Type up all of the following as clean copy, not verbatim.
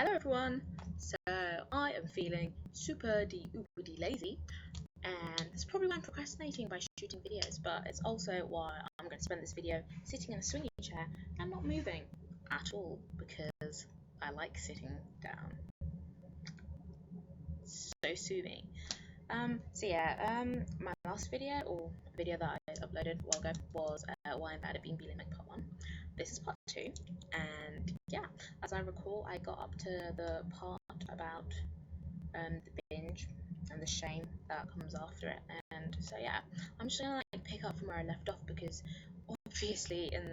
Hello everyone. So I am feeling super lazy, and it's probably why I'm procrastinating by shooting videos, but it's also why I'm going to spend this video sitting in a swinging chair and not moving at all because I like sitting down. So soothing. My last video, or video that I uploaded a while ago, was why I'm bad at being bulimic part 1. This is part 2, and yeah, as I recall, I got up to the part about the binge and the shame that comes after it, and so yeah, I'm just gonna pick up from where I left off because obviously in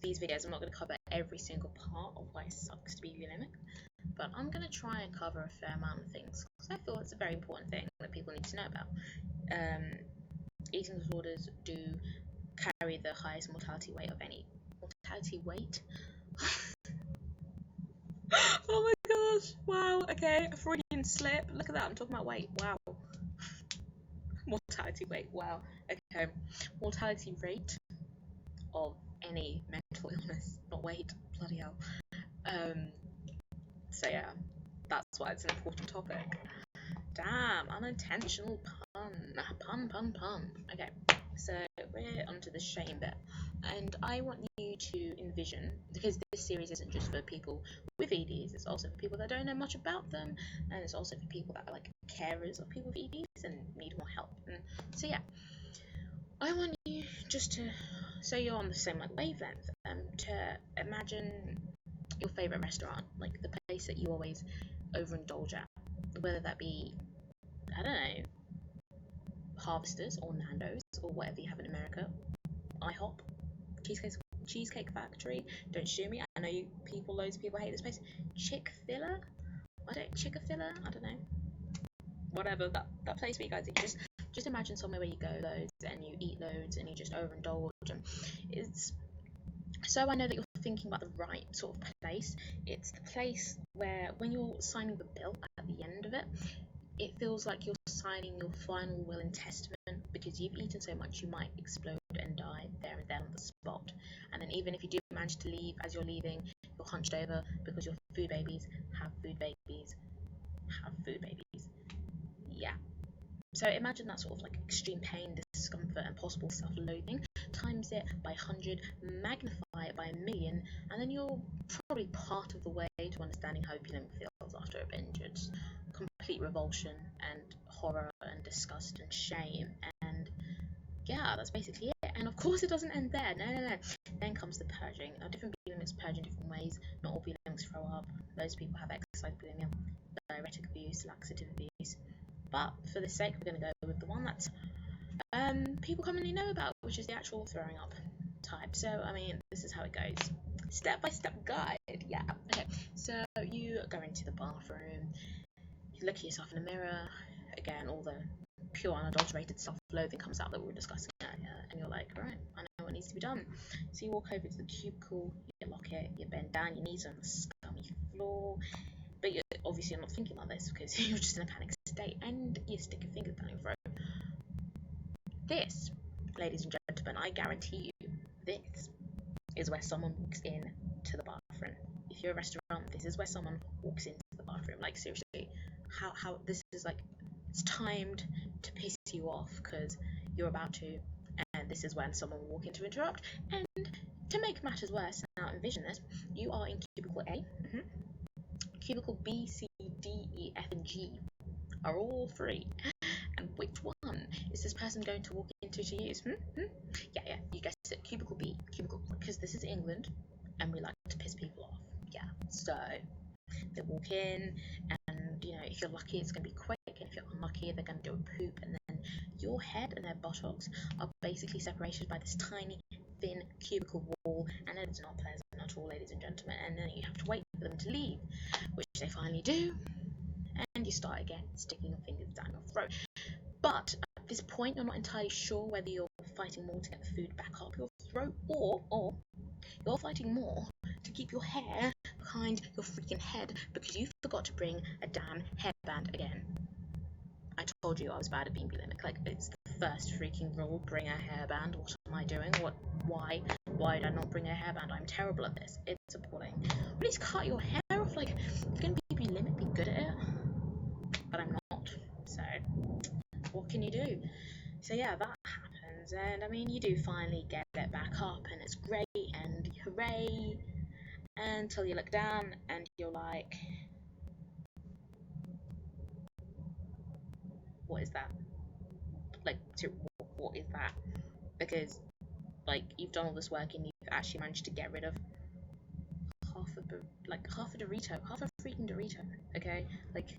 these videos I'm not going to cover every single part of why it sucks to be bulimic, but I'm going to try and cover a fair amount of things because I feel it's a very important thing that people need to know about. Eating disorders do carry the highest mortality rate of any. Mortality rate? Oh my gosh, wow, okay, a Freudian slip. Look at that, I'm talking about weight, wow. Mortality rate, wow, okay. Mortality rate of any mental illness, not weight, bloody hell. So yeah, that's why it's an important topic. Damn, unintentional pun. Okay, so we're onto the shame bit, and I want you to envision, because this series isn't just for people with EDs, it's also for people that don't know much about them, and it's also for people that are like carers of people with EDs and need more help. And so yeah, I want you just to, so you're on the same wavelength, to imagine your favourite restaurant, like the place that you always overindulge at, whether that be, I don't know, Harvesters or Nando's or whatever you have in America, IHOP, Cheesecake Factory, don't sue me, I know loads of people hate this place, Chick-fil-A, I don't know, whatever, that place where you guys eat, just imagine somewhere where you go loads and you eat loads and you just overindulge, and it's, so I know that you're thinking about the right sort of place. It's the place where when you're signing the bill at the end of it, it feels like you're signing your final will and testament, because you've eaten so much you might explode and die there and then on the spot. And then even if you do manage to leave, as you're leaving, you're hunched over because your food babies have food babies. Yeah. So imagine that sort of extreme pain, discomfort, and possible self-loathing. Times it by 100, magnify it by 1,000,000, and then you're probably part of the way to understanding how bulimic feels after a binge. It's complete revulsion and horror and disgust and shame, and yeah, that's basically it. And of course it doesn't end there, no. Then comes the purging. Different bulimics purge in different ways. Not all bulimics throw up. Those people have exercise bulimia, diuretic abuse, laxative abuse, but for the sake we're going to go with the one that's people commonly know about, which is the actual throwing up type. So I mean, this is how it goes, step-by-step guide. Yeah, okay, so you go into the bathroom, you look at yourself in the mirror, again all the pure unadulterated self-loathing comes out that we were discussing earlier, and you're like, right, I know what needs to be done. So you walk over to the cubicle, you lock it, you bend down, your knees are on the scummy floor, but you're obviously not thinking about this because you're just in a panic state, and you stick your fingers down your throat. This, ladies and gentlemen, I guarantee you, this is where someone walks in to the bathroom. If you're a restaurant, this is where someone walks into the bathroom. Like, seriously, how this is it's timed to piss you off because you're about to, and this is when someone will walk in to interrupt. And to make matters worse, now envision this, you are in cubicle A, cubicle B, C, D, E, F, and G are all free. And which one is this person going to walk into to use? Yeah, you guessed it, cubicle B, because this is England, and we like to piss people off. Yeah, so they walk in, and if you're lucky, it's going to be quick, and if you're unlucky, they're going to do a poop, and then your head and their buttocks are basically separated by this tiny, thin cubicle wall, and it's not pleasant at all, ladies and gentlemen. And then you have to wait for them to leave, which they finally do, and you start again, sticking your fingers down your throat. But at this point, you're not entirely sure whether you're fighting more to get the food back up your throat, or you're fighting more to keep your hair behind your freaking head because you forgot to bring a damn hairband again. I told you I was bad at being bulimic. It's the first freaking rule, bring a hairband. What am I doing? Why did I not bring a hairband? I'm terrible at this. It's appalling. Please cut your hair off of like, if you're gonna be bulimic, be good at it. But I'm not. So what can you do? So yeah, that happens, and I mean, you do finally get it back up, and it's great, and hooray! Until you look down, and you're like, what is that? Like, what is that? Because like you've done all this work, and you've actually managed to get rid of half a Dorito, half a freaking Dorito. Okay, like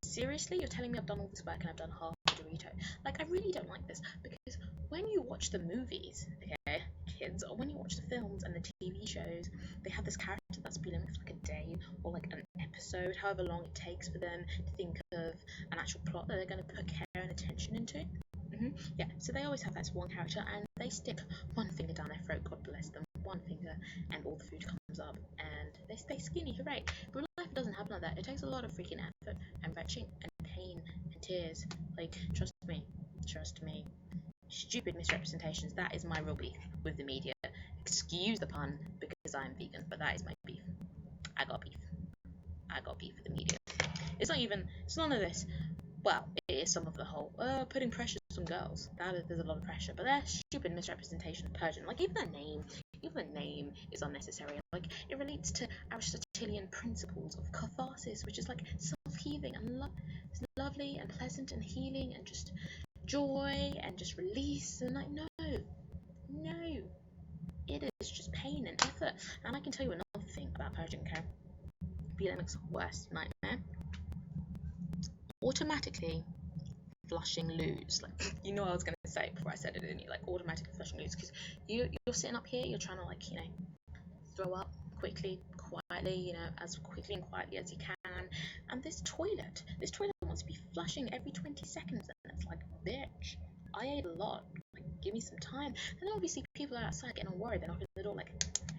seriously, you're telling me I've done all this work and I've done half a Dorito? Like, I really don't like this, because when you watch the movies, okay, kids, or when you watch the films and the TV shows, they have this character that's bulimic for like a day or like an episode, however long it takes for them to think of an actual plot that they're going to put care and attention into. Yeah, so they always have this one character, and they stick one finger down their throat, God bless them, one finger, and all the food comes up, and they stay skinny, hooray. But real life, it doesn't happen like that. It takes a lot of freaking effort and retching and pain and tears. Like, trust me. Stupid misrepresentations, that is my real beef with the media. Excuse the pun, because I'm vegan, but that is my beef. I got beef with the media. It's none of this. Well, it is some of the whole putting pressure on girls. There's a lot of pressure, but their stupid misrepresentation of Persian, like even the name is unnecessary. Like, it relates to Aristotelian principles of catharsis, which is like self-healing and it's lovely and pleasant and healing and just joy and just release. And like, no, it is just pain and effort. And I can tell you another thing about Persian care. Bulimic's worst nightmare. Automatically flushing loos. Like, you know what I was going to say before I said it, didn't you? Like, automatically flushing loos, because you're sitting up here, you're trying to, like, throw up quietly, as quickly and quietly as you can, and this toilet wants to be flushing every 20 seconds, and it's like, bitch, I ate a lot, like, give me some time. And then obviously people are outside getting all worried, they're knocking the door like,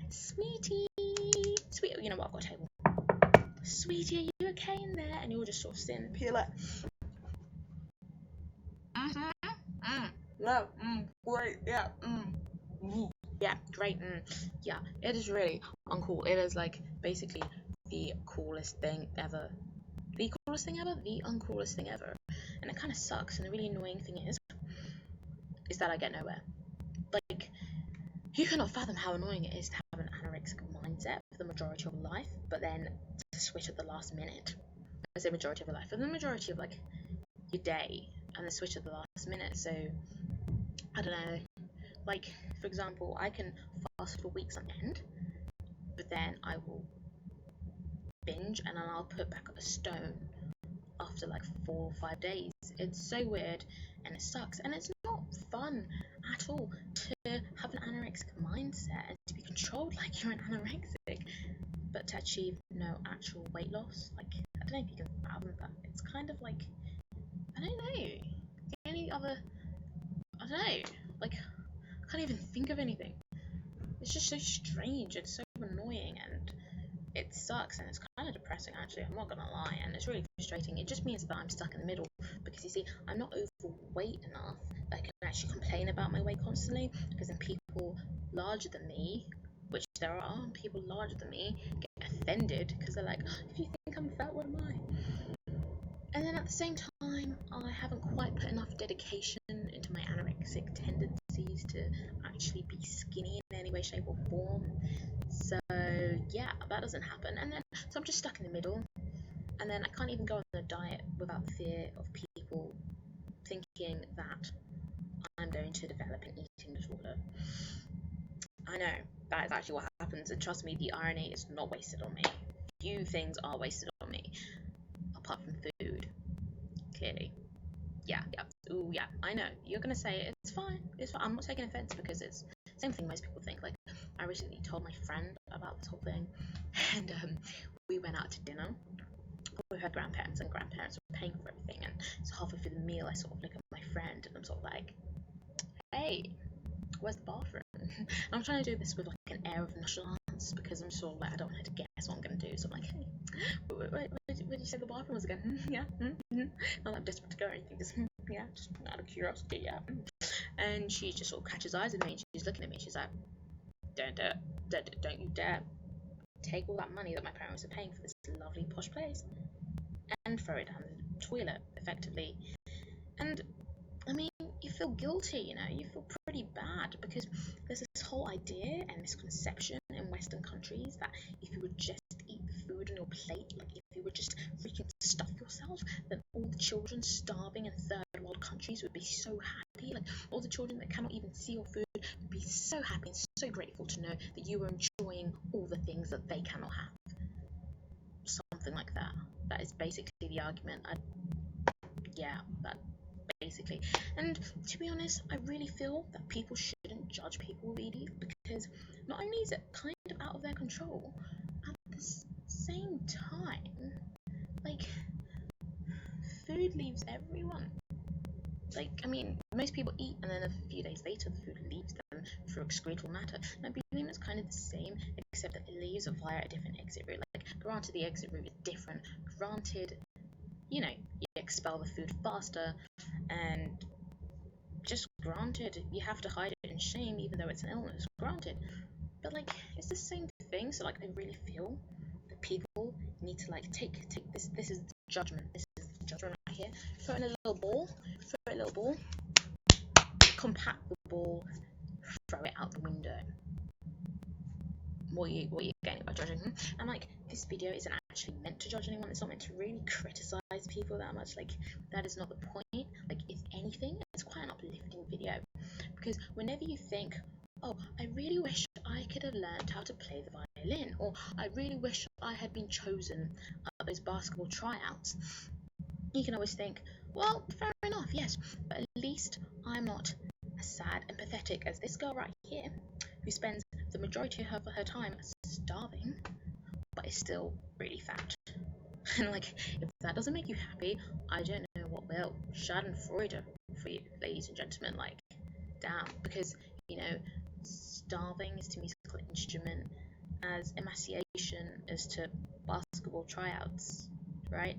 sweetie, you know what, I've got a table. Sweetie, are you okay in there? And you're just sort of sitting up here like, no, great, yeah, yeah, great, yeah, it is really uncool. It is like basically the coolest thing ever. The uncoolest thing ever. And it kind of sucks, and the really annoying thing is that I get nowhere. Like, you cannot fathom how annoying it is to have an anorexic mindset for the majority of life, but then to switch at the last minute. I say majority of your life, but the majority of like your day, and the switch at the last minute. So I don't know, like, for example, I can fast for weeks on end, but then I will binge, and then I'll put back a stone after like 4 or 5 days. It's so weird, and it sucks, and it's not fun at all to have an anorexic mindset and to be controlled like you're an anorexic, but to achieve no actual weight loss. Like, I don't know if you can fathom that. It's kind of like, I don't know, any other, I don't know, like, I can't even think of anything. It's just so strange, it's so annoying, and it sucks, and it's kind of depressing, actually, I'm not gonna lie, and it's really frustrating. It just means that I'm stuck in the middle, because you see, I'm not overweight enough that I can actually complain about my weight constantly, because then people larger than me, which there are people larger than me, get offended, because they're like, if you think I'm fat, what am I? And then at the same time, I haven't quite put enough dedication into my anorexic tendencies to actually be skinny in any way, shape, or form. So yeah, that doesn't happen. And then, so I'm just stuck in the middle. And then I can't even go on a diet without fear of people thinking that I'm going to develop an eating disorder. I know, that is actually what happens. And trust me, the irony is not wasted on me. Few things are wasted on me. Apart from food, clearly. Yeah. Ooh, yeah, I know. You're going to say it's fine. I'm not taking offense, because it's the same thing most people think. Like, I recently told my friend about this whole thing, and we went out to dinner with her grandparents, and grandparents were paying for everything, and so halfway through the meal, I sort of look at my friend, and I'm sort of like, hey, where's the bathroom? And I'm trying to do this with like an air of nonchalance, because I'm sort of like, I don't want her to guess what I'm going to do, so I'm like, hey, where did you say the bathroom was again? Yeah, not that I'm desperate to go or anything, just yeah, just out of curiosity, yeah. And she just sort of catches eyes with me, and she's looking at me, she's like, don't do it, don't you dare. take all that money that my parents were paying for this lovely posh place and throw it down the toilet, effectively. And I mean, you feel guilty, you feel pretty bad, because there's this whole idea and misconception in Western countries that if you would just eat the food on your plate, like if you would just freaking stuff yourself, then all the children starving in third world countries would be so happy. Like all the children that cannot even see your food would be so happy and so grateful to know that you are enjoying all the things that they cannot have. Something like that. That is basically the argument. That basically. And to be honest, I really feel that people shouldn't judge people really, because not only is it kind of out of their control, at the same time, like, food leaves everyone. Like, I mean, most people eat and then a few days later the food leaves them through excretal matter. Now, bulimia is kind of the same, except that it leaves via a different exit route. Like, granted, the exit route is different. Granted, you expel the food faster, and just granted, you have to hide it in shame even though it's an illness, granted. But like, it's the same thing. So like, I really feel that people need to like take this is judgment. This is judgment right here. Throw it in a little ball, compact the ball, throw it out the window. What are you getting by judging? And like, this video isn't actually meant to judge anyone. It's not meant to really criticize people that much. Like, that is not the point. Like, if anything, it's quite an uplifting video, because whenever you think, oh, I really wish I could have learned how to play the violin, or I really wish I had been chosen at those basketball tryouts, you can always think, well, fair enough, yes, but at least I'm not as sad and pathetic as this girl right here, who spends the majority of her time starving, but is still really fat. And like, if that doesn't make you happy, I don't know what will. Schadenfreude for you, ladies and gentlemen. Like, damn, because starving is to musical instrument as emaciation is to basketball tryouts, right?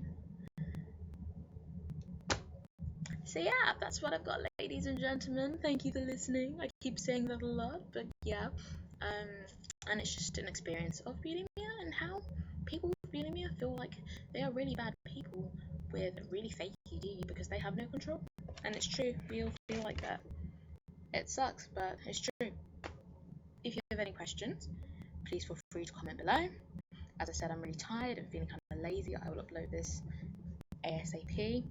So yeah, that's what I've got, ladies and gentlemen. Thank you for listening. I keep saying that a lot, but yeah. And it's just an experience of bulimia and how people with bulimia feel like they are really bad people with really fake ED because they have no control. And it's true, we all feel like that. It sucks, but it's true. If you have any questions, please feel free to comment below. As I said, I'm really tired and feeling kind of lazy. I will upload this ASAP.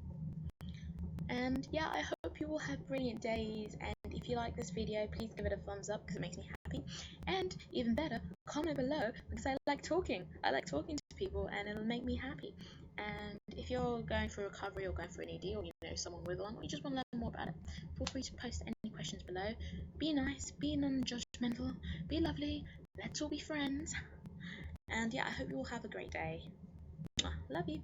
And yeah, I hope you all have brilliant days, and if you like this video, please give it a thumbs up because it makes me happy. And even better, comment below, because I like talking to people and it'll make me happy. And if you're going through recovery or going through an ED, or someone with one, or you just want to learn more about it, feel free to post any questions below. Be nice, be non-judgmental, be lovely, let's all be friends. And yeah, I hope you all have a great day. Love you.